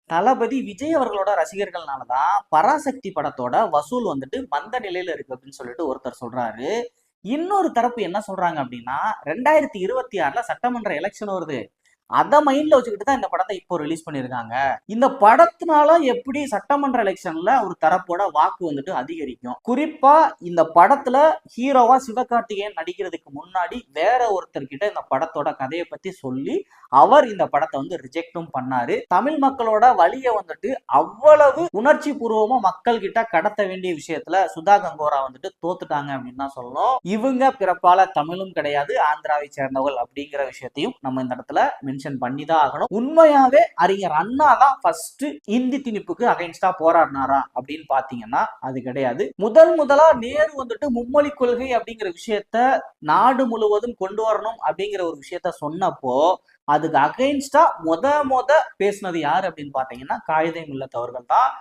தளபதி விஜய் அவர்களோட ரசிகர்கள்னாலதான் பராசக்தி படத்தோட வசூல் வந்துட்டு மந்த நிலையில இருக்கு அப்படின்னு சொல்லிட்டு ஒருத்தர் சொல்றாரு. இன்னொரு தரப்பு என்ன சொல்றாங்க அப்படின்னா, 2026ல சட்டமன்ற எலெக்ஷன் வருது. அத மைண்ட்ல வச்சுக்கிட்டு தான் இந்த படத்தை இப்போ ரிலீஸ் பண்ணியிருக்காங்க. இந்த படத்தினால எப்படி சட்டமன்ற எலெக்ஷன்ல ஒரு தரப்போட வாக்கு வந்துட்டு அதிகரிக்கும். குறிப்பா இந்த படத்துல ஹீரோவா சிவகார்த்திகேயன் நடிக்கிறதுக்கு முன்னாடி வேற ஒருத்தர்கிட்ட இந்த படத்தோட கதையை பத்தி சொல்லி அவர் இந்த படத்தை வந்து ரிஜெக்டும் பண்ணாரு. தமிழ் மக்களோட வழியை வந்துட்டு அவ்வளவு உணர்ச்சி பூர்வமா மக்கள் கிட்ட கடத்த வேண்டிய விஷயத்துல சுதா கங்கோரா வந்துட்டு தோத்துட்டாங்க அப்படின்னு தான் சொல்லணும். இவங்க பிறப்பால தமிழும் கிடையாது, ஆந்திராவை சேர்ந்தவர்கள் அப்படிங்கிற விஷயத்தையும் நம்ம இந்த இடத்துல மென்ஷன் பண்ணி தான் ஆகணும். உண்மையாவே அறிஞர் அண்ணா தான் ஃபர்ஸ்ட் இந்தி திணிப்புக்கு அகைன்ஸ்டா போராடினாரா அப்படின்னு பாத்தீங்கன்னா அது கிடையாது. முதலா நேரு வந்துட்டு மும்மொழி கொள்கை அப்படிங்கிற விஷயத்த நாடு முழுவதும் கொண்டு வரணும் அப்படிங்கிற ஒரு விஷயத்த சொன்னப்போ அதுக்கு அகைன்ஸ்டா முத பேசினது யாரு அப்படின்னு பாத்தீங்கன்னா காயிதே மில்லத் அவர்கள் தான்.